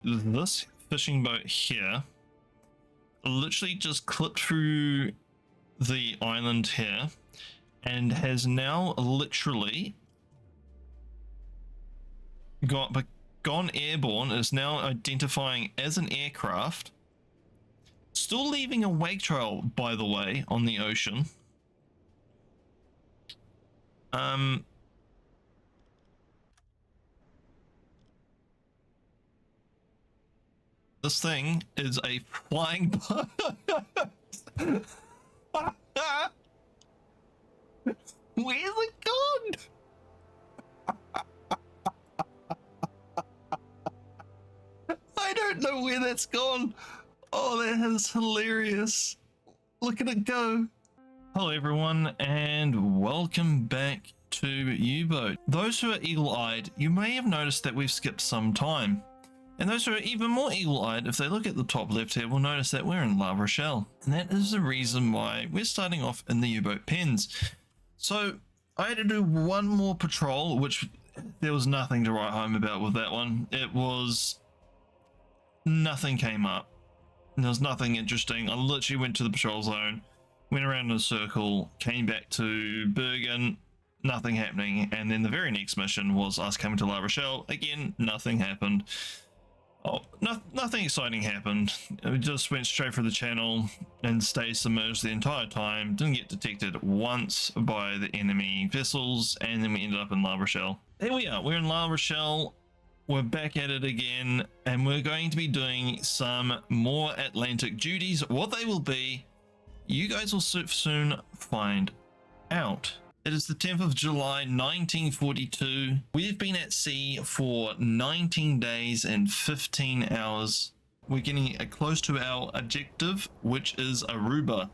This fishing boat here literally just clipped through the island here and has now literally gone airborne. Is now identifying as an aircraft, still leaving a wake trail, by the way, on the ocean. This thing is a flying boat. Where's it gone? I don't know where that's gone. Oh, that is hilarious. Look at it go. Hello everyone, and welcome back to Uboat. Those who are eagle-eyed, you may have noticed that we've skipped some time. And those who are even more eagle-eyed, if they look at the top left here, will notice that we're in La Rochelle. And that is the reason why we're starting off in the U-boat pens. So I had to do one more patrol, which there was nothing to write home about with that one. It was... nothing came up. There was nothing interesting. I literally went to the patrol zone, went around in a circle, came back to Bergen, nothing happening. And then the very next mission was us coming to La Rochelle. Again, nothing happened. Oh, nothing exciting happened. We just went straight for the channel and stayed submerged the entire time. Didn't get detected once by the enemy vessels, and then we ended up in La Rochelle. There we are. We're in La Rochelle. We're back at it again, and we're going to be doing some more Atlantic duties. What they will be, you guys will soon find out. It is the 10th of July, 1942. We've been at sea for 19 days and 15 hours. We're getting close to our objective, which is Aruba.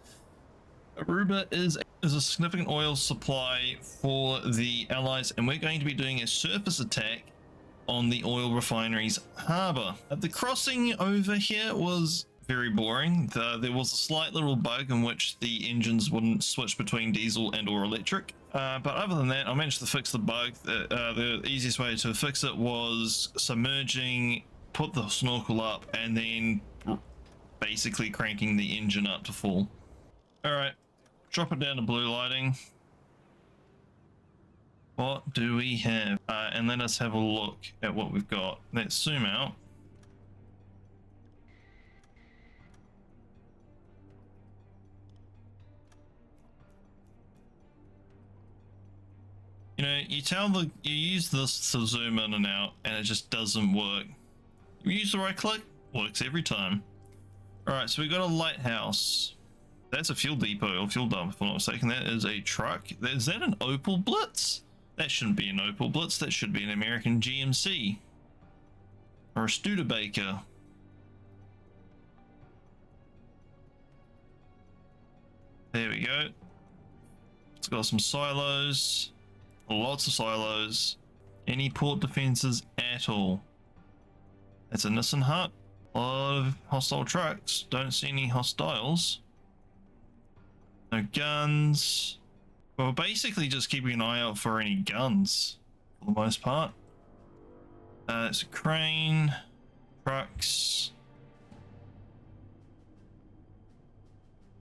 Aruba is a significant oil supply for the Allies, and we're going to be doing a surface attack on the oil refinery's harbour. The crossing over here was very boring. There was a slight little bug in which the engines wouldn't switch between diesel and or electric. But other than that, I managed to fix the bug. The easiest way to fix it was submerging, put the snorkel up, and then basically cranking the engine up to full. Alright, drop it down to blue lighting. What do we have? And let us have a look at what we've got. Let's zoom out. You know, you use this to zoom in and out, and it just doesn't work. You use the right click, works every time. Alright, so we got a lighthouse. That's a fuel depot or fuel dump, if I'm not mistaken. That is a truck. Is that an Opel Blitz? That shouldn't be an Opel Blitz. That should be an American GMC. Or a Studebaker. There we go. It's got some silos. Lots of silos. Any port defenses at all? That's a Nissan Hut. A lot of hostile trucks. Don't see any hostiles. No guns. Well, we're basically just keeping an eye out for any guns for the most part. It's a crane. Trucks.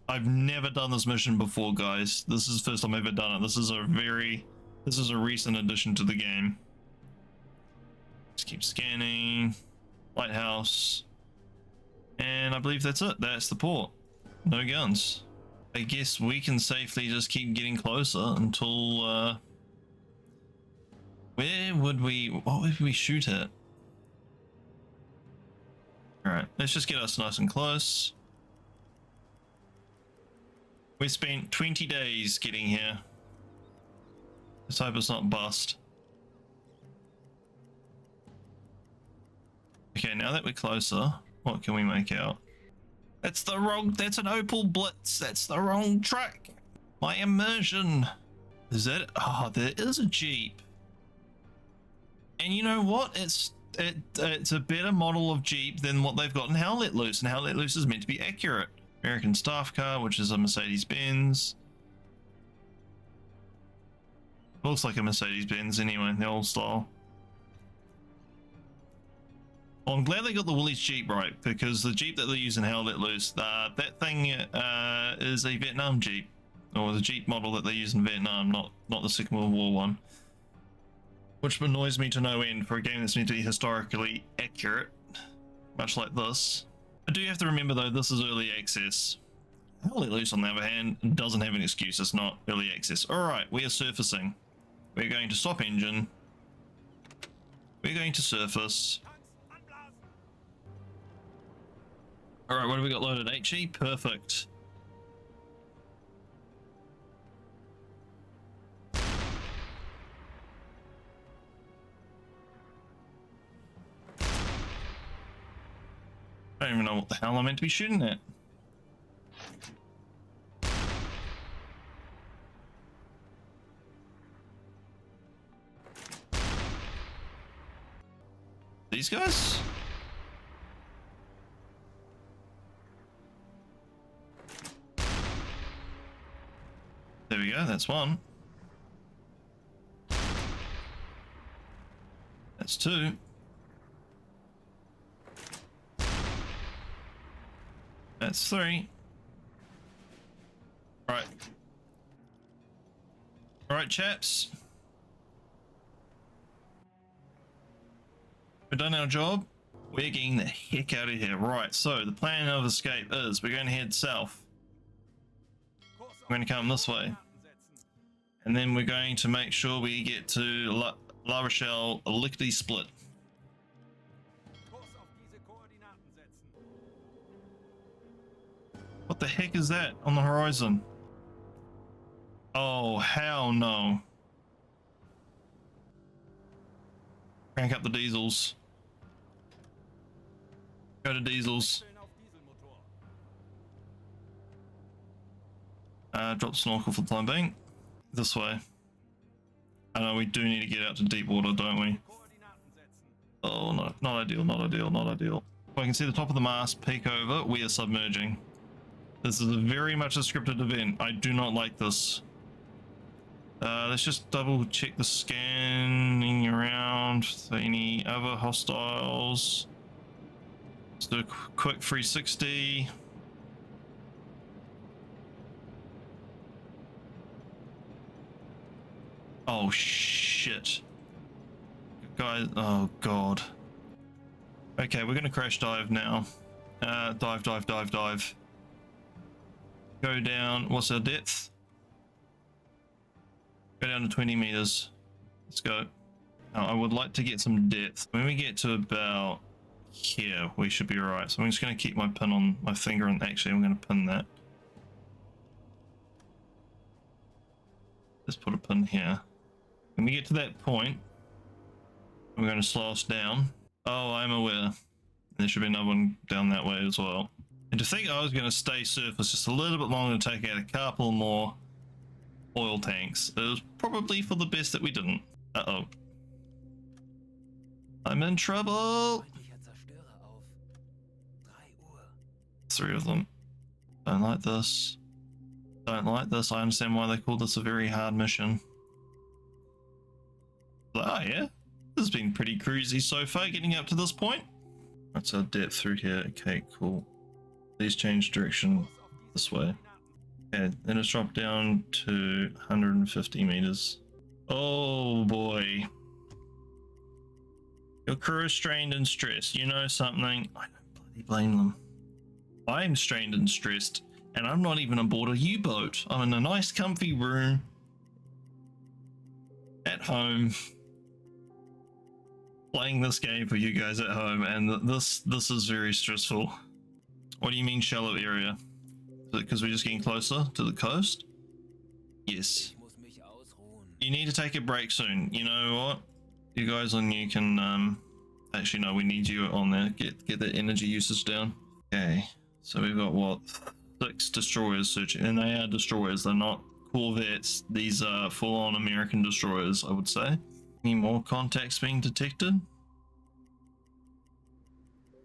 I've never done this mission before, guys. This is the first time I've ever done it. This is a recent addition to the game. Just keep scanning. Lighthouse. And I believe that's it. That's the port. No guns. I guess we can safely just keep getting closer until what would we shoot at? Alright, let's just get us nice and close. We spent 20 days getting here. Let's hope it's not bust. Okay, now that we're closer, what can we make out? That's an Opel Blitz. That's the wrong truck. My immersion. Is that, oh, there is a Jeep. And you know what? It's a better model of Jeep than what they've got in Hell Let Loose, and Hell Let Loose is meant to be accurate. American staff car, which is a Mercedes-Benz. Looks like a Mercedes-Benz anyway, the old style. Well, I'm glad they got the Woolies Jeep right, because the Jeep that they're using Hell Let Loose, that thing is a Vietnam Jeep, or the Jeep model that they use in Vietnam, not the Second World War one, which annoys me to no end for a game that's meant to be historically accurate, much like this. I do have to remember though, this is early access. Hell Let Loose, on the other hand, doesn't have an excuse. It's not early access. All right, we are surfacing. We're going to stop engine. We're going to surface. All right, what have we got loaded? HE, perfect. I don't even know what the hell I'm meant to be shooting at. These guys? There we go, that's one. That's two. That's three. Right. Alright, chaps. We've done our job. We're getting the heck out of here. Right, so the plan of escape is we're going to head south. We're going to come this way. And then we're going to make sure we get to La Rochelle lickety split. What the heck is that on the horizon? Oh, hell no. Crank up the diesels. Go to diesels. Drop the snorkel for the time being. This way. I know we do need to get out to deep water, don't we? Oh no, not ideal, not ideal, not ideal. Well, I can see the top of the mast peek over. We are submerging. This is very much a scripted event. I do not like this. Let's just double check the scanning around for any other hostiles. Let's do a quick 360. Oh shit. Guys, oh god. Okay, we're gonna crash dive now. Dive, dive, dive, dive. Go down, what's our depth? Go down to 20 meters. Let's go. Now, I would like to get some depth. When we get to about here, we should be alright. So I'm just going to keep my pin on my finger, and actually I'm going to pin that. Let's put a pin here. When we get to that point, we're going to slow us down. Oh, I'm aware. There should be another one down that way as well. And to think I was going to stay surface just a little bit longer to take out a couple more oil tanks, it was probably for the best that we didn't. Uh-oh. I'm in trouble! 3 of them. Don't like this. Don't like this. I understand why they call this a very hard mission. Oh yeah, this has been pretty cruisy so far getting up to this point. That's our depth through here. Okay, cool. Please change direction this way. Okay, then it's dropped down to 150 meters. Oh boy. Your crew is strained and stressed. You know something? I don't bloody blame them. I'm strained and stressed, and I'm not even aboard a U-boat. I'm in a nice comfy room at home playing this game for you guys at home, and this is very stressful. What do you mean shallow area? Is it because we're just getting closer to the coast? Yes. You need to take a break soon. You know what? You guys on you can actually no, we need you on there. Get that energy usage down. Okay. So we've got what? 6 destroyers searching, and they are destroyers. They're not corvettes. These are full-on American destroyers, I would say. Any more contacts being detected?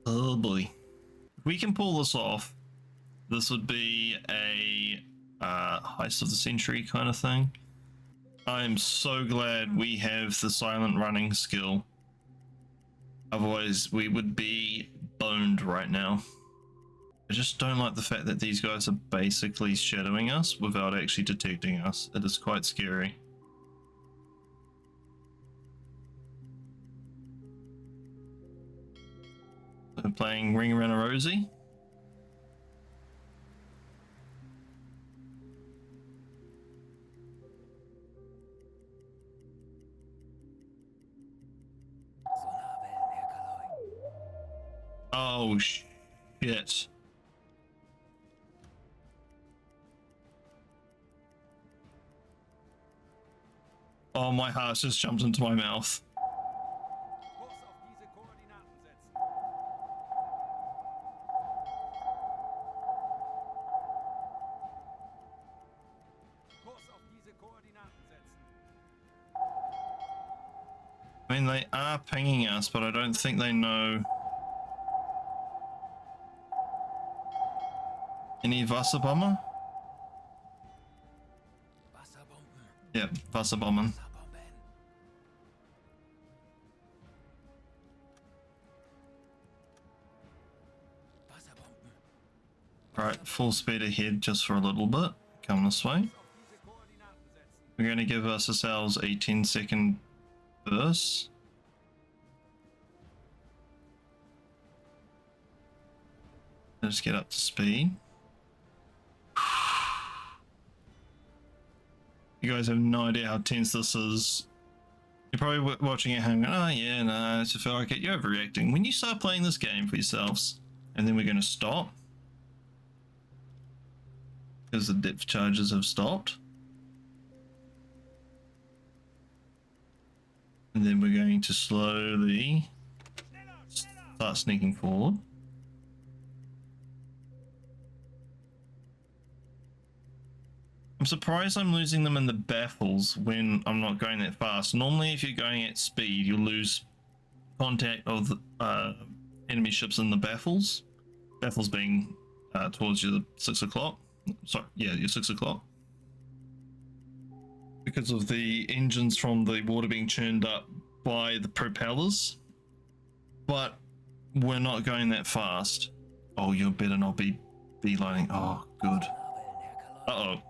Oh boy. If we can pull this off, this would be a heist of the century kind of thing. I'm so glad we have the silent running skill. Otherwise, we would be boned right now. I just don't like the fact that these guys are basically shadowing us without actually detecting us. It is quite scary. We're playing Ring Around a Rosie. Oh shit. Oh, my heart just jumped into my mouth. I mean, they are pinging us, but I don't think they know any Wasserbomber. Yeah, Wasserbomben. Alright, full speed ahead just for a little bit. Come this way. We're going to give ourselves a 10-second burst. Let's get up to speed. You guys have no idea how tense this is. You're probably watching at home going, oh yeah, no, SirFirecat, you're overreacting. When you start playing this game for yourselves, and then we're going to stop, because the depth charges have stopped. And then we're going to slowly start sneaking forward. I'm surprised I'm losing them in the baffles when I'm not going that fast. Normally, if you're going at speed, you'll lose contact of the enemy ships in the baffles. Baffles being towards your 6 o'clock. Sorry, yeah, your 6 o'clock. Because of the engines from the water being churned up by the propellers. But we're not going that fast. Oh, you better not be beelining. Oh, good. Uh-oh.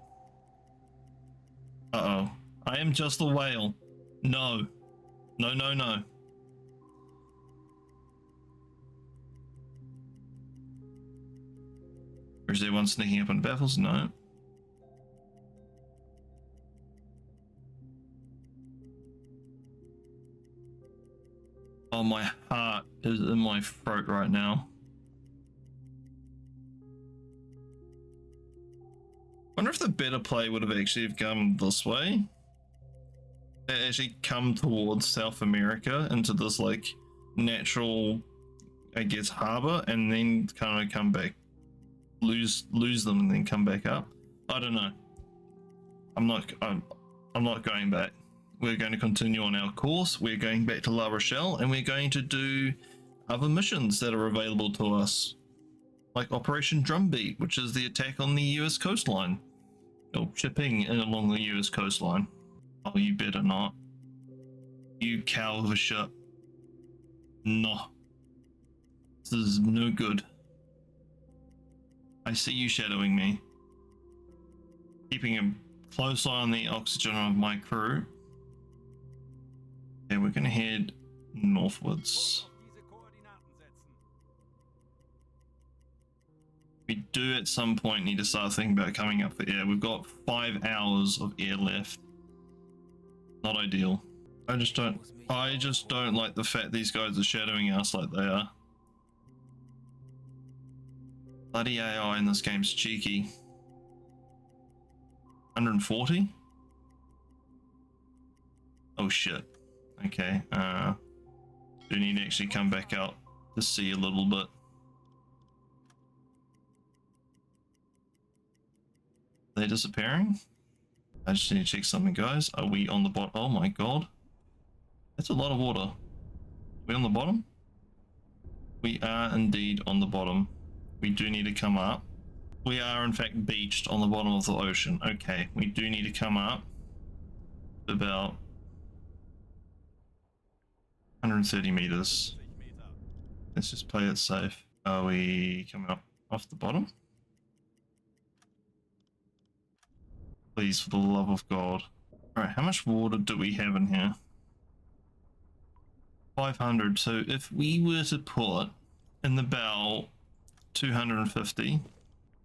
Uh-oh. I am just a whale. No. No, no, no. Or is there one sneaking up on baffles? No. Oh, my heart is in my throat right now. Wonder if the better play would have actually come this way. They actually come towards South America into this like natural, I guess, harbor, and then kind of come back, lose them, and then come back up. I don't know. I'm not going back. We're going to continue on our course. We're going back to La Rochelle, and we're going to do other missions that are available to us, like Operation Drumbeat, which is the attack on the US coastline. Or shipping in along the US coastline. Oh, you better not. You cow of a ship. No. This is no good. I see you shadowing me. Keeping a close eye on the oxygen of my crew. Okay, we're gonna head northwards. We do at some point need to start thinking about coming up for air. We've got 5 hours of air left. Not ideal. I just don't like the fact these guys are shadowing us like they are. Bloody AI in this game's cheeky. 140? Oh shit. Okay, do need to actually come back out to see a little bit. They're disappearing? I just need to check something, guys. Are we on the bottom? Oh my god. That's a lot of water. Are we on the bottom? We are indeed on the bottom. We do need to come up. We are in fact beached on the bottom of the ocean. Okay, we do need to come up about 130 meters. let's just play it safe. Are we coming up off the bottom? Please, for the love of God. Alright, how much water do we have in here? 500. So if we were to put in the bow 250, can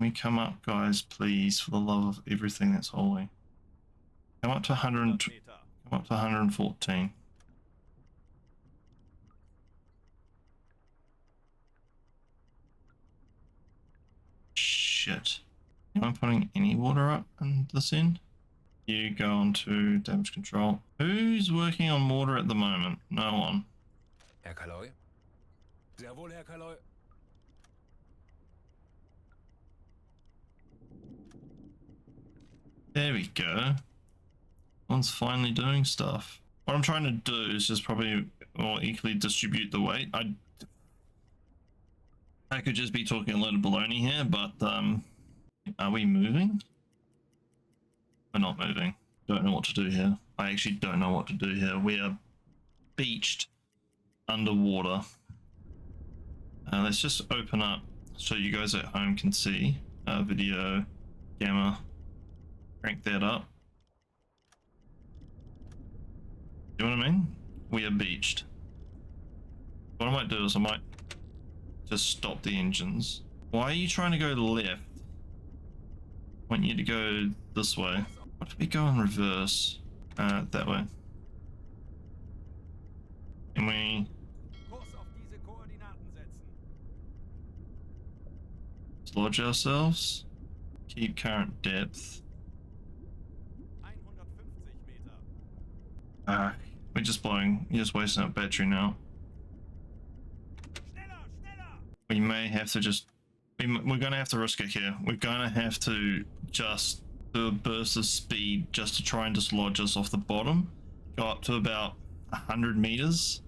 we come up, guys, please, for the love of everything that's holy? Come up to 100. Come up to 114. Shit. Am I putting any water up in this end? You go on to damage control. Who's working on water at the moment? No one. Herr Kaloy? Sehr wohl, Herr Kaloy. There we go. One's finally doing stuff. What I'm trying to do is just probably more equally distribute the weight. I could just be talking a little baloney here, but are we moving? We're not moving. Don't know what to do here. I actually don't know what to do here. We are beached underwater. Let's just open up so you guys at home can see video gamma. Crank that up. You know what I mean? We are beached. What I might do is I might just stop the engines. Why are you trying to go left? I want you to go this way. What if we go in reverse? That way. And we dislodge ourselves. Keep current depth. We're just blowing. You're just wasting our battery now. We may have to just. We're going to have to risk it here. We're going to have to just do a burst of speed just to try and dislodge us off the bottom. Go up to about 100 meters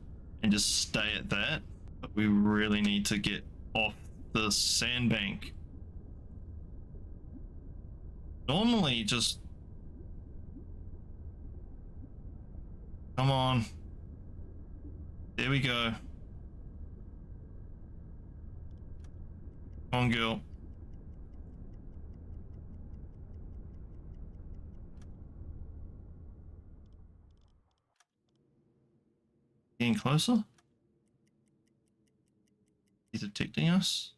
and just stay at that. But we really need to get off the sandbank. Normally, just. Come on. There we go. Come on, girl. Getting closer? He's detecting us?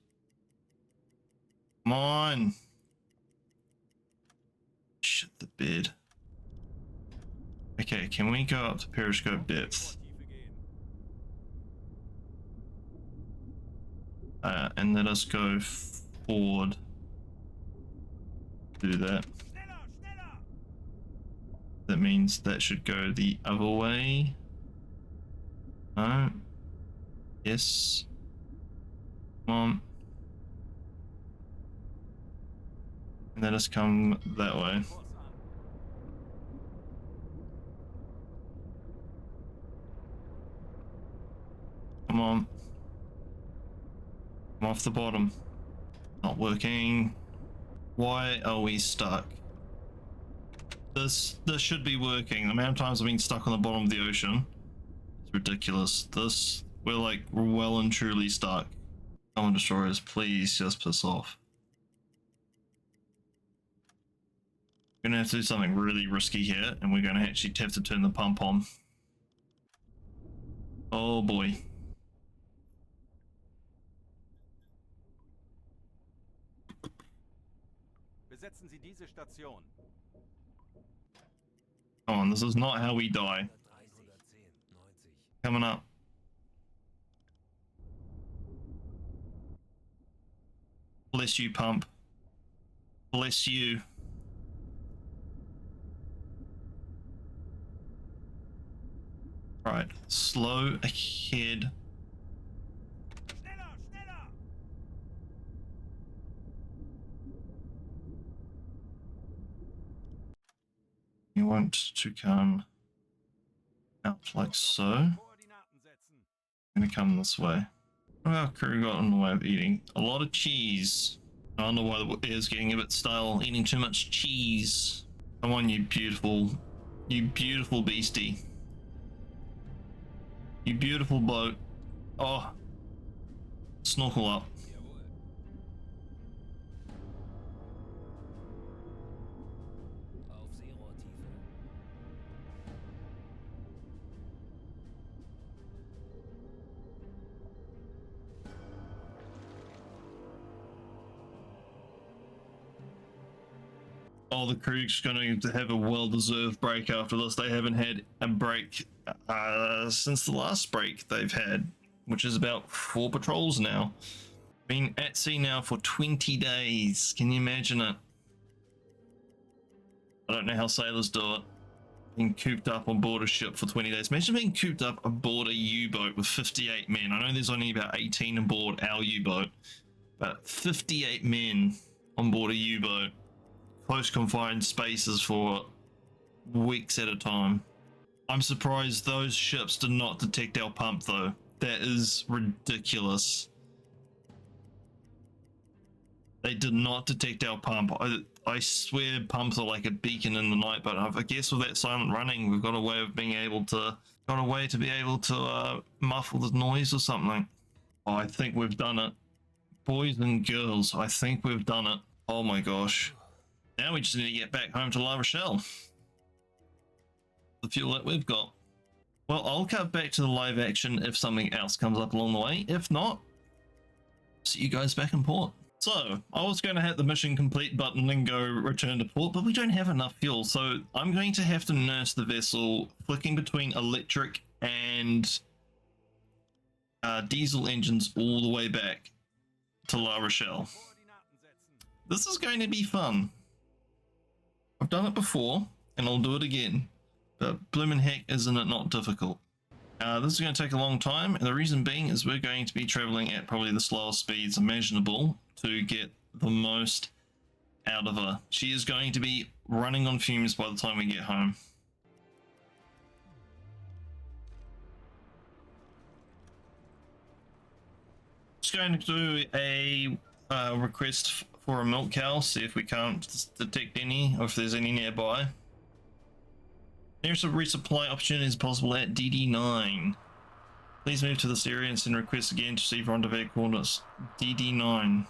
Come on. Shit the bed. Okay, can we go up to periscope depth? And let us go forward. Do that. That means that should go the other way. No. Yes. Come on. And let us come that way. Come on. I'm off the bottom. Not working. Why are we stuck? This should be working. The amount of times I've been stuck on the bottom of the ocean, it's ridiculous. We're well and truly stuck. Come on, destroyers, please just piss off. We're gonna have to do something really risky here, and we're gonna actually have to turn the pump on. Oh boy. Besetzen Sie diese Station. Come on, this is not how we die. Coming up. Bless you, pump. Bless you. Right, slow ahead. You want to come out like so. I'm gonna come this way. What have our crew got in the way of eating? A lot of cheese. I don't know why the air's getting a bit stale, eating too much cheese. Come on, you beautiful beastie. You beautiful boat. Oh, Snorkel up. Jawohl. Auf Seerohrtiefe. Oh, the crew's going to have a well-deserved break after this. They haven't had a break since the last break they've had, which is about 4 patrols now. Been at sea now for 20 days. Can you imagine it? I don't know how sailors do it. Being cooped up on board a ship for 20 days. Imagine being cooped up aboard a U-boat with 58 men. I know there's only about 18 aboard our U-boat, but 58 men on board a U-boat. Close confined spaces for weeks at a time. I'm surprised those ships did not detect our pump though. That is ridiculous. They did not detect our pump. I swear pumps are like a beacon in the night, but I guess with that silent running, we've got a way of being able to, muffle the noise or something. Oh, I think we've done it. Boys and girls, I think we've done it. Oh my gosh. Now we just need to get back home to La Rochelle. The fuel that we've got. Well, I'll cut back to the live action if something else comes up along the way. If not, see you guys back in port. So, I was going to hit the mission complete button and go return to port, but we don't have enough fuel, so I'm going to have to nurse the vessel, flicking between electric and diesel engines all the way back to La Rochelle. This is going to be fun. I've done it before, and I'll do it again, but bloomin' heck isn't it not difficult. This is going to take a long time, and the reason being is we're going to be traveling at probably the slowest speeds imaginable to get the most out of her. She is going to be running on fumes by the time we get home. Just going to do a request for a milk cow, see if we can't detect any, or if there's any nearby. Nearest resupply opportunity is possible at DD9. Please move to this area and send requests again to receive rendezvous coordinates. DD9.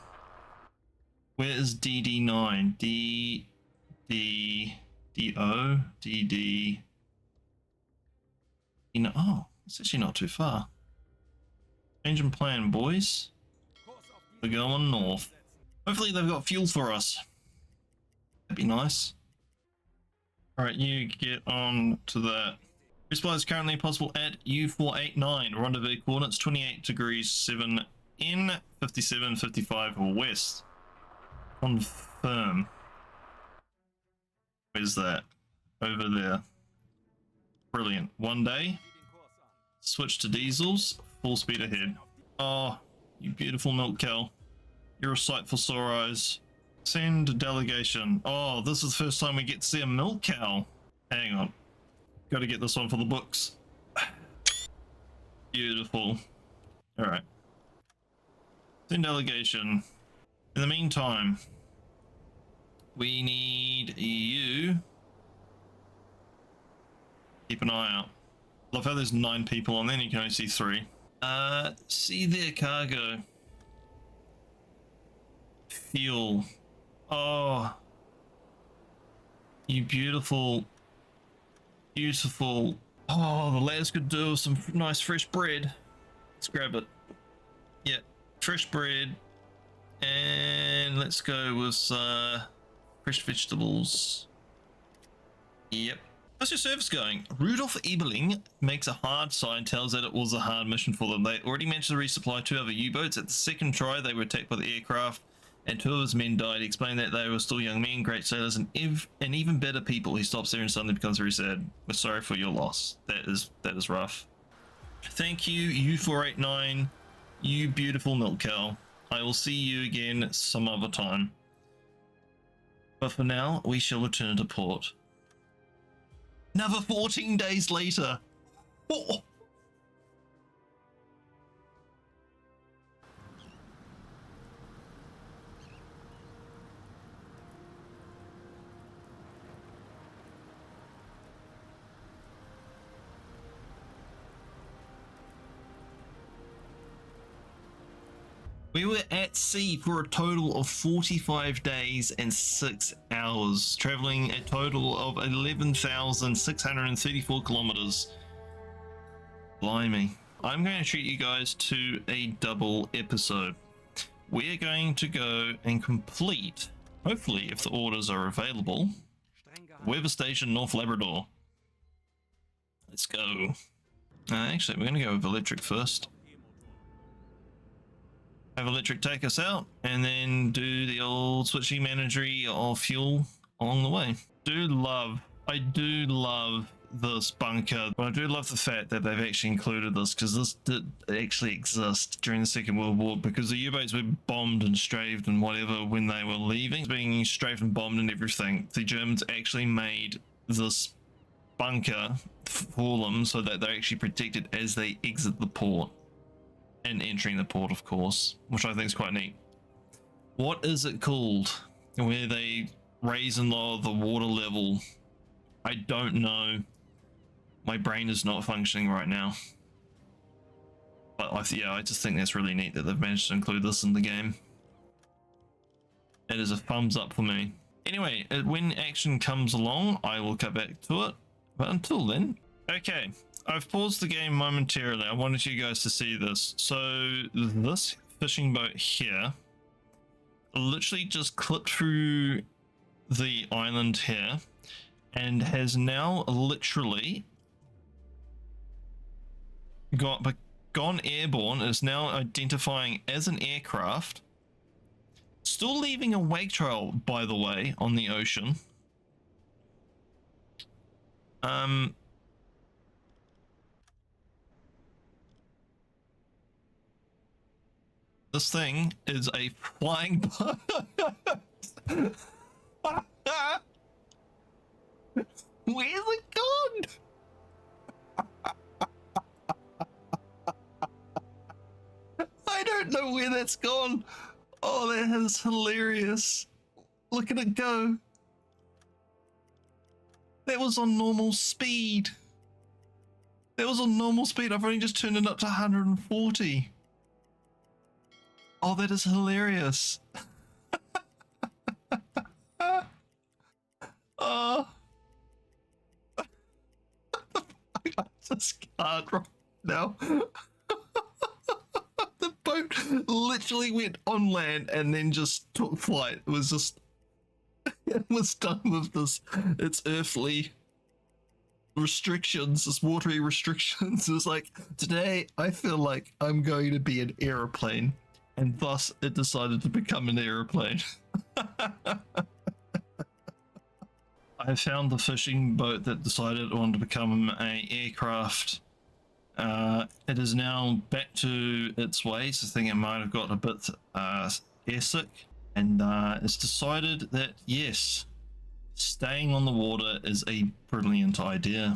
Where is DD9? DO? DD. Oh, it's actually not too far. Engine plan, boys. We're going north. Hopefully they've got fuel for us. That'd be nice. Alright, you get on to that. Resupply is currently possible at U489. Rendezvous coordinates 28 degrees 7 in 57, 55 west. Confirm. Where's that? Over there. Brilliant. 1 day. Switch to diesels. Full speed ahead. Oh, you beautiful milk cow. You're a sight for sore eyes. Send a delegation. Oh, this is the first time we get to see a milk cow. Hang on. Got to get this one for the books. Beautiful. Alright. Send delegation. In the meantime, we need you. Keep an eye out. Love how there's 9 people on there and you can only see 3. See their cargo. Fuel. Oh. You beautiful. Beautiful. Oh, the lads could do with some nice fresh bread. Let's grab it. Yeah, fresh bread. And let's go with fresh vegetables. Yep. How's your service going? Rudolph Ebeling makes a hard sign, tells that it was a hard mission for them. They already managed to resupply 2 other U-boats. At the second try, they were attacked by the aircraft, and 2 of his men died. He explained that they were still young men, great sailors, and even better people. He stops there and suddenly becomes very sad. We're sorry for your loss. That is rough. Thank you, U489, you beautiful milk cow. I will see you again some other time. But for now, we shall return to port. Another 14 days later. Oh. We were at sea for a total of 45 days and 6 hours, traveling a total of 11,634 kilometers. Blimey. I'm going to treat you guys to a double episode. We're going to go and complete, hopefully if the orders are available, Weather Station North Labrador. Let's go. Actually, we're going to go with electric first. Have electric take us out, and then do the old switchy managery of fuel along the way. I do love this bunker, but I do love the fact that they've actually included this, because this did actually exist during the Second World War, because the U-boats were bombed and strafed and whatever when they were leaving, being strafed and bombed and everything. The Germans actually made this bunker for them so that they're actually protected as they exit the port and entering the port, of course, which I think is quite neat. What is it called where they raise and lower the water level? I don't know. My brain is not functioning right now, but I just think that's really neat that they've managed to include this in the game. It is a thumbs up for me. Anyway, when action comes along, I will cut back to it, but until then, okay, I've paused the game momentarily. I wanted you guys to see this. So this fishing boat here literally just clipped through the island here and has now literally gone airborne, is now identifying as an aircraft, still leaving a wake trail, by the way, on the ocean. This thing is a flying where's it gone? I don't know where that's gone. Oh, that is hilarious. Look at it go. That was on normal speed. That was on normal speed. I've only just turned it up to 140. Oh, that is hilarious. Oh. I just can't right now. The boat literally went on land and then just took flight. It was just, it was done with this, its earthly restrictions, its watery restrictions. It was like, today I feel like I'm going to be an aeroplane, and thus it decided to become an aeroplane. I found the fishing boat that decided it wanted to become an aircraft. It is now back to its ways. I think it might have got a bit airsick, and it's decided that yes, staying on the water is a brilliant idea.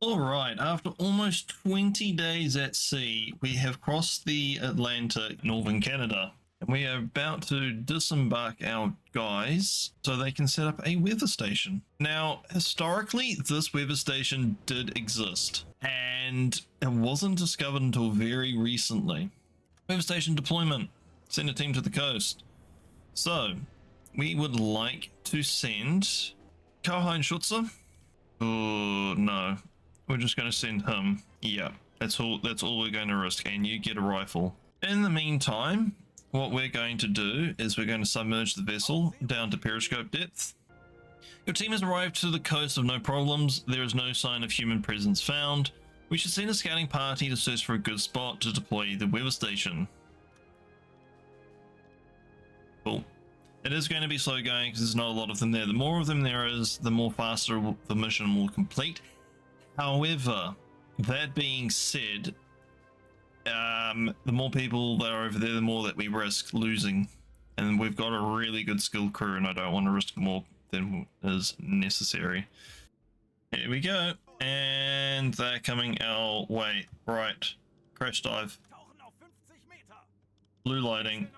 Alright, after almost 20 days at sea, we have crossed the Atlantic, northern Canada, and we are about to disembark our guys so they can set up a weather station. Now, historically, this weather station did exist, and it wasn't discovered until very recently. Weather station deployment. Send a team to the coast. So, we would like to send Karl-Heinz Schutzer. Oh, no. We're just going to send him. Yeah, that's all we're going to risk, and you get a rifle. In the meantime, what we're going to do is we're going to submerge the vessel down to periscope depth. Your team has arrived to the coast of no problems. There is no sign of human presence found. We should send a scouting party to search for a good spot to deploy the weather station. Cool. It is going to be slow going because there's not a lot of them there. The more of them there is, the more faster the mission will complete. However, that being said, the more people that are over there, the more that we risk losing, and we've got a really good skilled crew, and I don't want to risk more than is necessary. Here we go, and they're coming our way. Right, crash dive, blue lighting,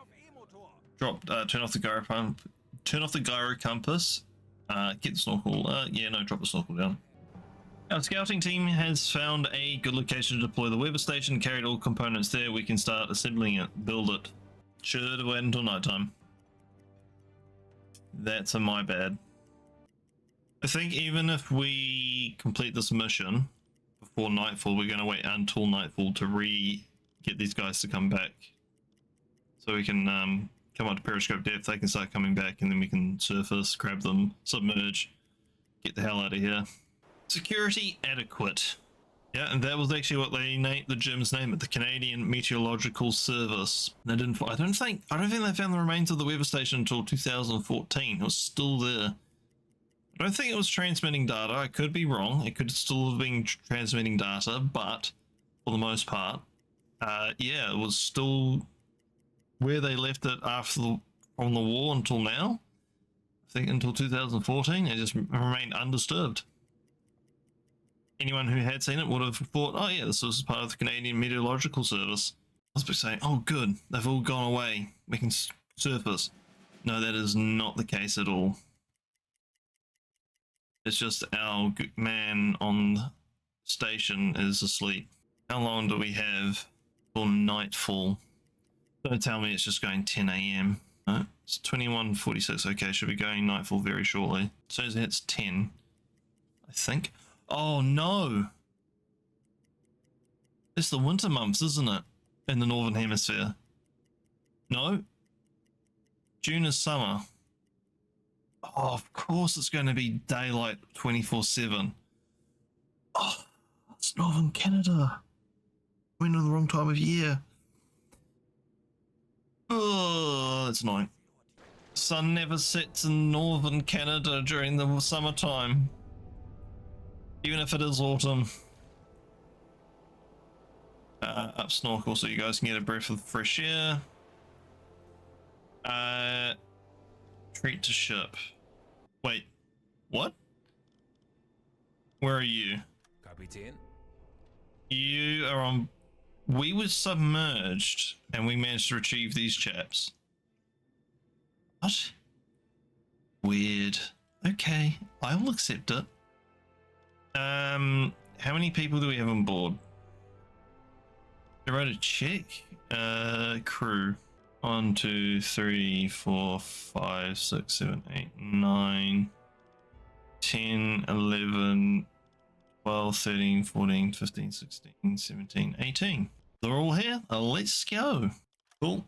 drop, turn off the gyro pump, turn off the gyro compass, get the snorkel, drop the snorkel down. Our scouting team has found a good location to deploy the weather station, carried all components there. We can start assembling it, build it. Should have waited until nighttime. That's my bad. I think even if we complete this mission before nightfall, we're going to wait until nightfall to get these guys to come back. So we can come up to periscope depth, they can start coming back, and then we can surface, grab them, submerge, get the hell out of here. Security adequate. Yeah, and that was actually what they named the gym's name, the Canadian Meteorological Service. They didn't. I don't think they found the remains of the weather station until 2014. It was still there. I don't think it was transmitting data. I could be wrong. It could still have been transmitting data, but for the most part, yeah, it was still where they left it from the war until now. I think until 2014, it just remained undisturbed. Anyone who had seen it would have thought, oh yeah, this was part of the Canadian Meteorological Service. I was saying, oh good, they've all gone away, we can surface. No, that is not the case at all. It's just our man on station is asleep. How long do we have for nightfall? Don't tell me it's just going 10 AM. No, it's 21:46. Okay, should be going nightfall very shortly. As soon as it hits 10, I think. Oh no! It's the winter months, isn't it? In the Northern Hemisphere. No? June is summer. Oh, of course it's going to be daylight 24/7. Oh, it's Northern Canada. We're in the wrong time of year. Oh, it's annoying. Sun never sets in Northern Canada during the summertime. Even if it is autumn. Up snorkel so you guys can get a breath of fresh air. Treat to ship. Wait, what? Where are you? Kapitän? You are on... We were submerged and we managed to retrieve these chaps. What? Weird. Okay, I will accept it. How many people do we have on board? I wrote a check. Crew. 1, 2, 3, 4, 5, 6, 7, 8, 9, 10, 11, 12, 13, 14, 15, 16, 17, 18. They're all here. Let's go. Cool.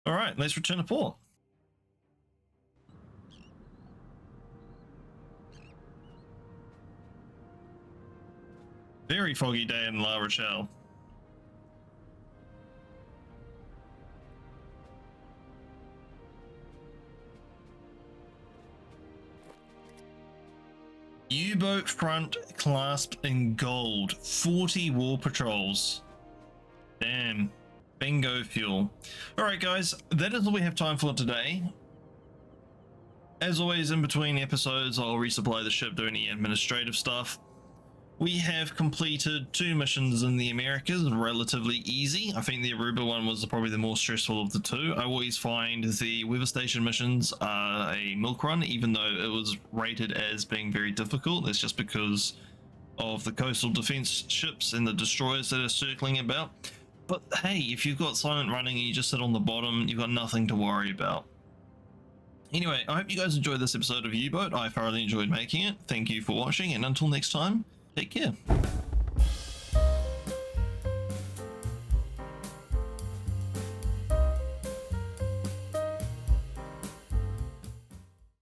All right, let's return to port. Very foggy day in La Rochelle. U-boat front clasped in gold. 40 war patrols. Damn. Bingo fuel. Alright guys, that is all we have time for today. As always, in between episodes, I'll resupply the ship, do any administrative stuff. We have completed 2 missions in the Americas, relatively easy. I think the Aruba one was probably the more stressful of the 2. I always find the weather station missions are a milk run, even though it was rated as being very difficult. That's just because of the coastal defense ships and the destroyers that are circling about. But hey, if you've got silent running and you just sit on the bottom, you've got nothing to worry about. Anyway, I hope you guys enjoyed this episode of U-Boat. I thoroughly enjoyed making it. Thank you for watching, and until next time, take care.